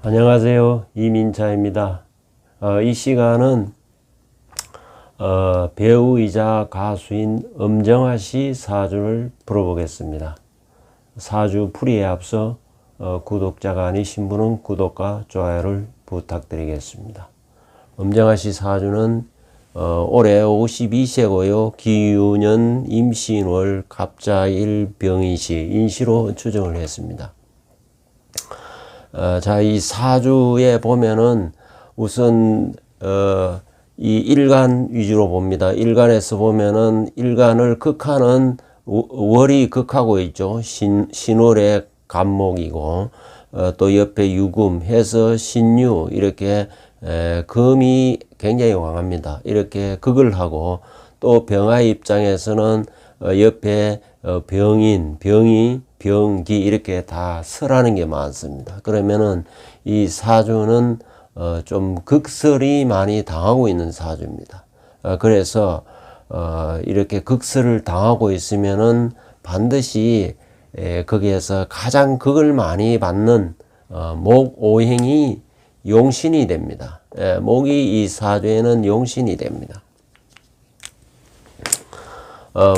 안녕하세요. 이민차입니다. 이 시간은 배우이자 가수인 엄정화 씨 사주를 풀어보겠습니다. 사주 풀이에 앞서 구독자가 아니신 분은 구독과 좋아요를 부탁드리겠습니다. 엄정화 씨 사주는 올해 52세고요. 기유년 임신월 갑자일 병인시 인시로 추정을 했습니다. 자, 이 사주에 보면은 우선 이 일간 위주로 봅니다. 일간에서 보면은 일간을 극하는 월이 극하고 있죠. 신월의 간목이고 또 옆에 유금 해서 신유 이렇게 금이 굉장히 강합니다. 이렇게 극을 하고 또 병화 입장에서는 옆에 병인, 병이, 병기 이렇게 다 설하는 게 많습니다. 그러면은 이 사주는 좀 극설이 많이 당하고 있는 사주입니다. 그래서 이렇게 극설을 당하고 있으면은 반드시 거기에서 가장 극을 많이 받는 목오행이 용신이 됩니다. 목이 이 사주에는 용신이 됩니다.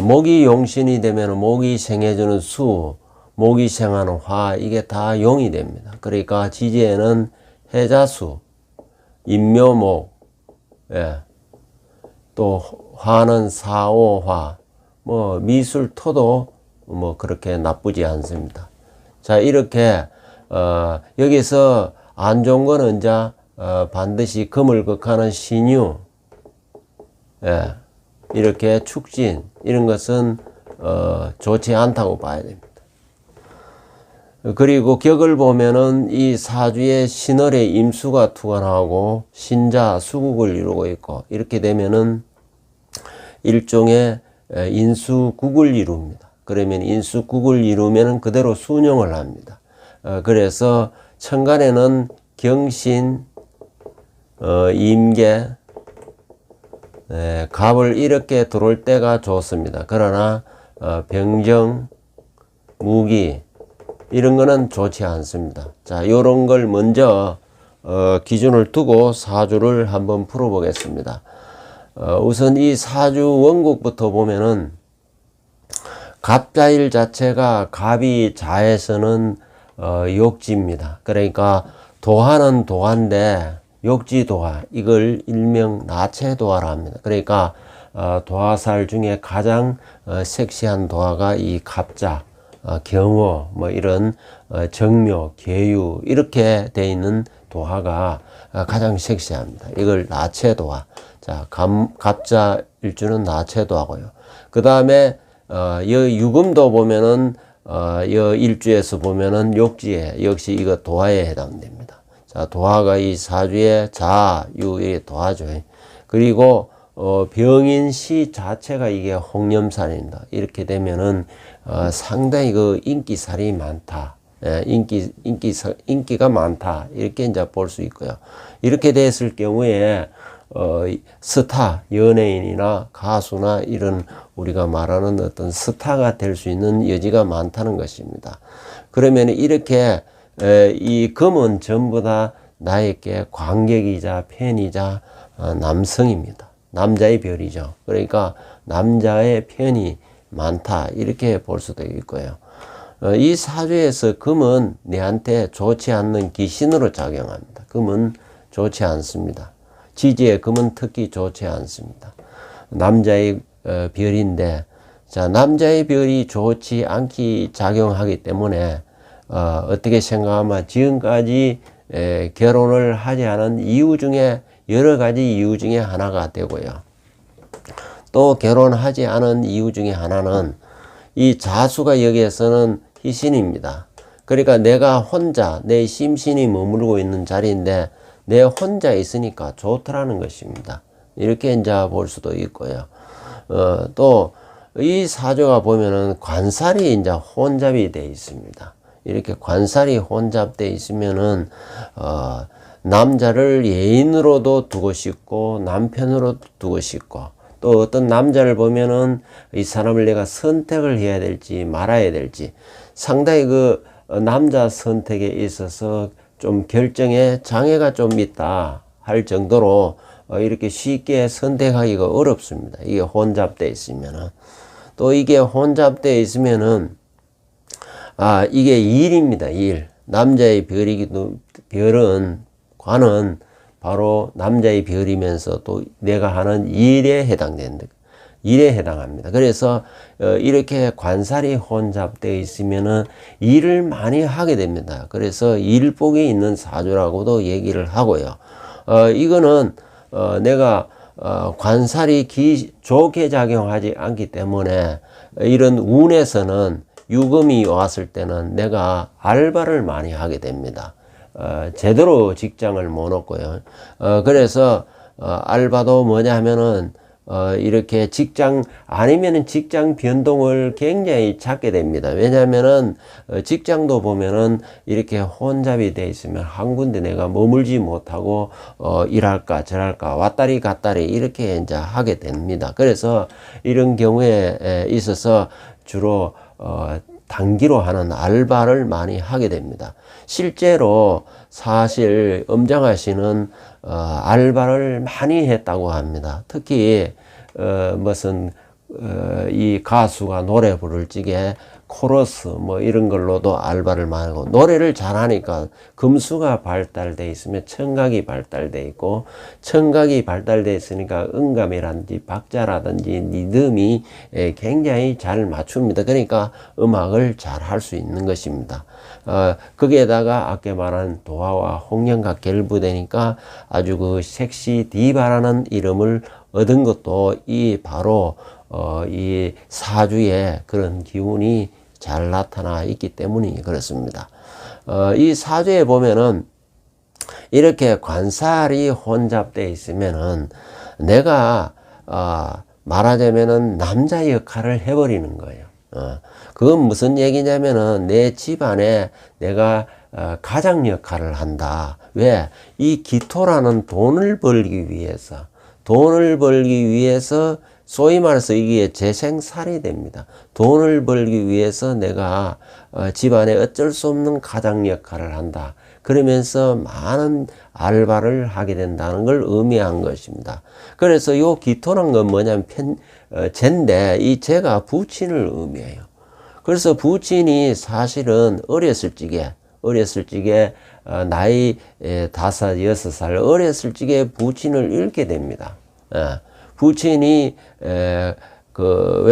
목이 용신이 되면 목이 생해주는 수, 목이 생하는 화, 이게 다 용이 됩니다. 그러니까 지지에는 해자수, 인묘목, 또 화는 사오화, 미술토도 그렇게 나쁘지 않습니다. 자, 이렇게 여기서 안 좋은 거는 이제 반드시 금을 극하는 신유, 이렇게 축진 이런 것은 좋지 않다고 봐야 됩니다. 그리고 격을 보면은 이 사주에 신월에 임수가 투관하고 신자 수국을 이루고 있고 이렇게 되면은 일종의 인수국을 이룹니다. 그러면 인수국을 이루면은 그대로 순용을 합니다. 그래서 천간에는 경신, 임계, 갑을 이렇게 들어올 때가 좋습니다. 그러나 병정, 무기 이런 거는 좋지 않습니다. 자, 요런 걸 먼저 기준을 두고 사주를 한번 풀어보겠습니다. 우선 이 사주 원국부터 보면은 갑자일 자체가 갑이 자에서는 욕지입니다. 그러니까 도화는 도화인데 욕지도화, 이걸 일명 나체도화라 합니다. 그러니까 도화살 중에 가장 섹시한 도화가 이 갑자, 경호, 이런 정묘, 계유 이렇게 돼 있는 도화가 가장 섹시합니다. 이걸 나체도화. 자, 갑자 일주는 나체도화고요. 그 다음에 유금도 보면은 여 일주에서 보면은 욕지에 역시 이거 도화에 해당됩니다. 자, 도화가 이 사주의 자, 유의 도화죠. 그리고 병인 시 자체가 이게 홍념살입니다. 이렇게 되면은 상당히 그 인기살이 많다. 인기가 많다. 이렇게 이제 볼 수 있고요. 이렇게 됐을 경우에 스타, 연예인이나 가수나 이런 우리가 말하는 어떤 스타가 될 수 있는 여지가 많다는 것입니다. 그러면 이렇게 이 금은 전부 다 나에게 관객이자 팬이자 남성입니다. 남자의 별이죠. 그러니까 남자의 편이 많다 이렇게 볼 수도 있고요. 이 사주에서 금은 내한테 좋지 않는 기신으로 작용합니다. 금은 좋지 않습니다. 지지의 금은 특히 좋지 않습니다. 남자의 별인데, 자, 남자의 별이 좋지 않기 작용하기 때문에 어떻게 생각하면 지금까지 결혼을 하지 않은 이유 중에 여러 가지 이유 중에 하나가 되고요. 또 결혼하지 않은 이유 중에 하나는 이 자수가 여기에서는 희신입니다. 그러니까 내가 혼자 내 심신이 머무르고 있는 자리인데 내 혼자 있으니까 좋더라는 것입니다. 이렇게 이제 볼 수도 있고요. 또 이 사주가 보면은 관살이 이제 혼잡이 되어 있습니다. 이렇게 관살이 혼잡되어 있으면은 남자를 예인으로도 두고 싶고 남편으로도 두고 싶고 또 어떤 남자를 보면은 이 사람을 내가 선택을 해야 될지 말아야 될지 상당히 그 남자 선택에 있어서 좀 결정에 장애가 좀 있다 할 정도로 이렇게 쉽게 선택하기가 어렵습니다. 이게 혼잡되어 있으면은. 또 이게 혼잡되어 있으면은 이게 일입니다. 일. 남자의 별은 관은 바로 남자의 별이면서 또 내가 하는 일에 해당된다. 일에 해당합니다. 그래서 이렇게 관살이 혼잡되어 있으면은 일을 많이 하게 됩니다. 그래서 일복이 있는 사주라고도 얘기를 하고요. 이거는 내가 관살이 좋게 작용하지 않기 때문에 이런 운에서는 유금이 왔을 때는 내가 알바를 많이 하게 됩니다. 제대로 직장을 못 얻고요. 그래서 알바도 뭐냐 하면은 이렇게 직장 아니면은 직장 변동을 굉장히 찾게 됩니다. 왜냐하면은 직장도 보면은 이렇게 혼잡이 돼 있으면 한 군데 내가 머물지 못하고 일할까 저랄까 왔다리 갔다리 이렇게 이제 하게 됩니다. 그래서 이런 경우에 있어서 주로 단기로 하는 알바를 많이 하게 됩니다. 실제로 사실 엄정화 씨는 알바를 많이 했다고 합니다. 특히 무슨 이 가수가 노래 부를 적에 코러스 뭐 이런 걸로도 알바를 많이 하고, 노래를 잘하니까 금수가 발달돼 있으면 청각이 발달돼 있고, 청각이 발달돼 있으니까 음감이라든지 박자라든지 리듬이 굉장히 잘 맞춥니다. 그러니까 음악을 잘 할 수 있는 것입니다. 거기에다가 아까 말한 도화와 홍련과 결부되니까 아주 그 섹시 디바라는 이름을 얻은 것도 이 바로 이 사주에 그런 기운이 잘 나타나 있기 때문이 그렇습니다. 이 사주에 보면은 이렇게 관살이 혼잡되어 있으면은 내가 말하자면은 남자 역할을 해버리는 거예요. 그건 무슨 얘기냐면은 내 집안에 내가 가장 역할을 한다. 왜? 이 기토라는 돈을 벌기 위해서 소위 말해서 이게 재생살이 됩니다. 돈을 벌기 위해서 내가 집안에 어쩔 수 없는 가장 역할을 한다. 그러면서 많은 알바를 하게 된다는 걸 의미한 것입니다. 그래서 요 기토란 건 뭐냐면 재인데 이 재가 부친을 의미해요. 그래서 부친이 사실은 어렸을 적에 나이 5, 6살 어렸을 적에 부친을 잃게 됩니다. 부친이 왜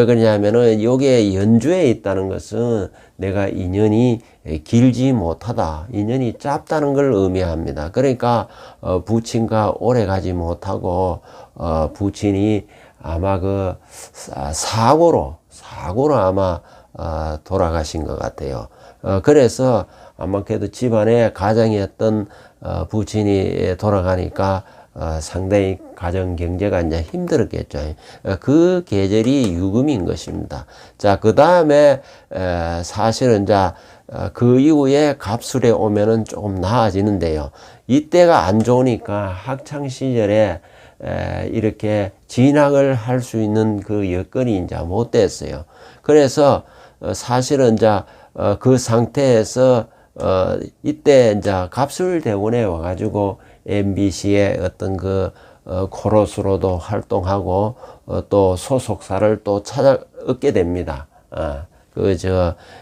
그러냐면은 요게 연주에 있다는 것은 내가 인연이 길지 못하다, 인연이 짧다는 걸 의미합니다. 그러니까 부친과 오래 가지 못하고 부친이 아마 그 사고로 아마 돌아가신 것 같아요. 그래서 아마 그래도 집안에 가장이었던 부친이 돌아가니까 상당히 가정 경제가 이제 힘들었겠죠. 그 계절이 유금인 것입니다. 자, 그 다음에 사실은 이제 그 이후에 갑술에 오면은 조금 나아지는데요. 이때가 안 좋으니까 학창 시절에 이렇게 진학을 할 수 있는 그 여건이 이제 못 됐어요. 그래서 사실은 이제 그 상태에서 이때 이제 갑술대운에 와가지고 MBC의 어떤 그 코러스로도 활동하고 또 소속사를 또 찾아 얻게 됩니다.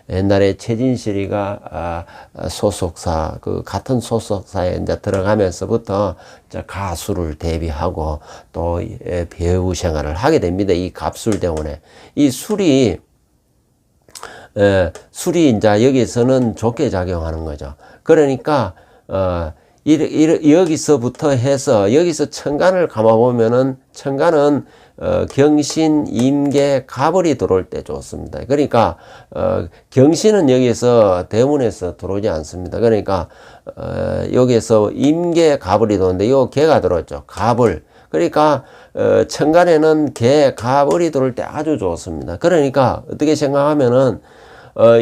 옛날에 최진실이가 소속사, 같은 소속사에 이제 들어가면서부터 이제 가수를 데뷔하고 또 배우 생활을 하게 됩니다. 이 갑술대운에. 이 술이 이제 여기서는 좋게 작용하는 거죠. 그러니까, 여기서부터 해서, 여기서 천간을 감아보면은, 천간은, 경신, 임계, 갑을이 들어올 때 좋습니다. 그러니까, 경신은 여기서, 대문에서 들어오지 않습니다. 그러니까, 여기서 임계, 갑을이 들어오는데, 요 개가 들어왔죠. 갑을. 그러니까, 천간에는 개, 갑을이 들어올 때 아주 좋습니다. 그러니까, 어떻게 생각하면은,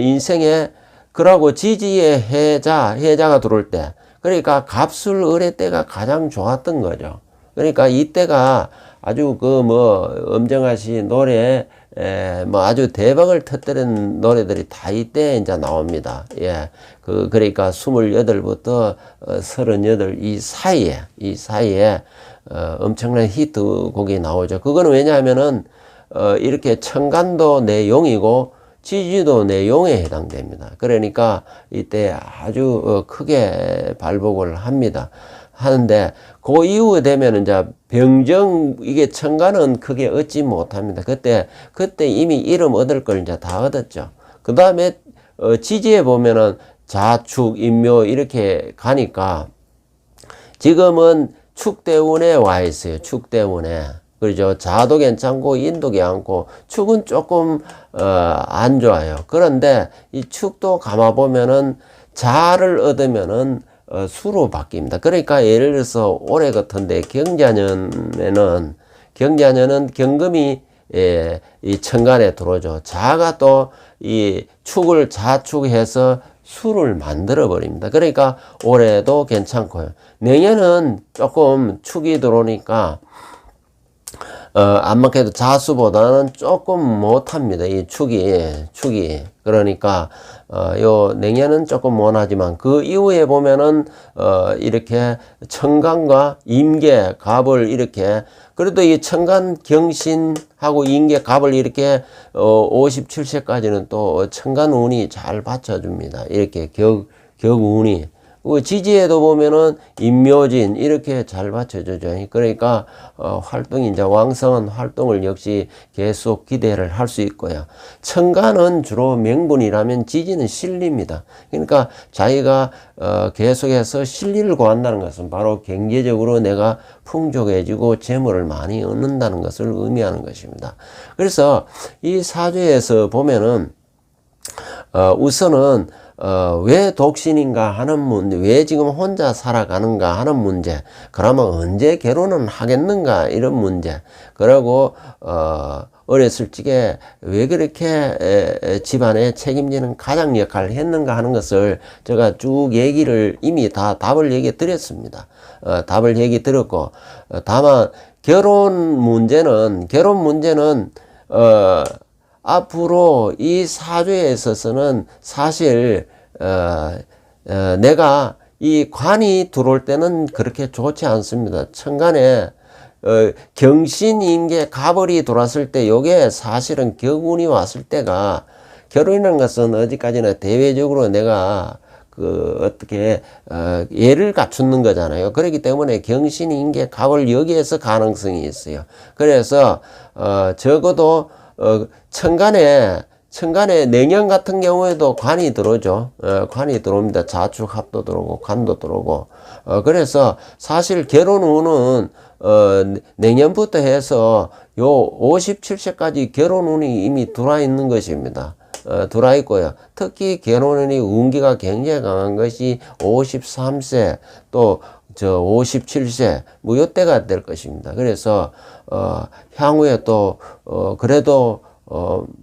인생에, 그러고 지지의 해자가 들어올 때, 그러니까 갑술 을의 때가 가장 좋았던 거죠. 그러니까 이때가 아주 엄정화 씨 노래 뭐 아주 대박을 터뜨린 노래들이 다 이때 이제 나옵니다. 예. 그러니까 28부터 38 이 사이에 엄청난 히트곡이 나오죠. 그거는 왜냐하면은 이렇게 청간도 내용이고 지지도 내용에 해당됩니다. 그러니까 이때 아주 크게 발복을 하는데 그 이후에 되면 이제 병정 이게 청간은 크게 얻지 못합니다. 그때 이미 이름 얻을 걸 이제 다 얻었죠. 그 다음에 지지에 보면은 자축, 인묘 이렇게 가니까 지금은 축대운에 와 있어요. 축대운에. 그렇죠. 자도 괜찮고 인도 괜찮고 축은 조금 안 좋아요. 그런데 이 축도 감아 보면은 자를 얻으면은 수로 바뀝니다. 그러니까 예를 들어서 올해 같은데 경자년에는 경금이 이 천간에 들어오죠. 자가 또 이 축을 자축해서 수를 만들어 버립니다. 그러니까 올해도 괜찮고요. 내년은 조금 축이 들어오니까 안맞게도 자수보다는 조금 못합니다. 이 축이. 그러니까, 요 내년은 조금 못하지만 그 이후에 보면은, 이렇게 청간과 임계, 갑을 이렇게, 그래도 이 청간 경신하고 임계, 갑을 이렇게, 57세까지는 또 청간 운이 잘 받쳐줍니다. 이렇게 격운이. 지지에도 보면은 인묘진 이렇게 잘 받쳐주죠. 그러니까 활동이 이제 왕성한 활동을 역시 계속 기대를 할 수 있고요. 천간은 주로 명분이라면 지지는 실리입니다. 그러니까 자기가 계속해서 실리를 구한다는 것은 바로 경제적으로 내가 풍족해지고 재물을 많이 얻는다는 것을 의미하는 것입니다. 그래서 이 사주에서 보면은 우선은 왜 독신인가 하는 문제, 왜 지금 혼자 살아가는가 하는 문제, 그러면 언제 결혼은 하겠는가 이런 문제, 그리고 어렸을 적에 왜 그렇게 집안에 책임지는 가장 역할을 했는가 하는 것을 제가 쭉 얘기를 이미 다 답을 얘기 드렸습니다. 답을 얘기 드렸고, 다만 결혼 문제는 앞으로 이 사주에 있어서는 사실 내가 이 관이 들어올 때는 그렇게 좋지 않습니다. 천간에 경신인계 갑을이 들어왔을 때 요게 사실은 격운이 왔을 때가 결혼이라는 것은 어디까지나 대외적으로 내가 어떻게 예를 갖추는 거잖아요. 그렇기 때문에 경신인계 갑을 여기에서 가능성이 있어요. 그래서 적어도 천간에 내년 같은 경우에도 관이 들어오죠. 관이 들어옵니다. 자축 합도 들어오고 관도 들어오고. 그래서 사실 결혼운은 내년부터 해서 요 57세까지 결혼운이 이미 들어와 있는 것입니다. 들어와 있고요. 특히 결혼운이 운기가 굉장히 강한 것이 53세 또 57세 뭐 요때가 될 것입니다. 그래서 향후에 또 그래도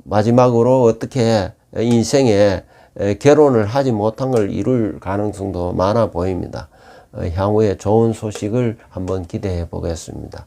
마지막으로 어떻게 인생에 결혼을 하지 못한 걸 이룰 가능성도 많아 보입니다. 향후에 좋은 소식을 한번 기대해 보겠습니다.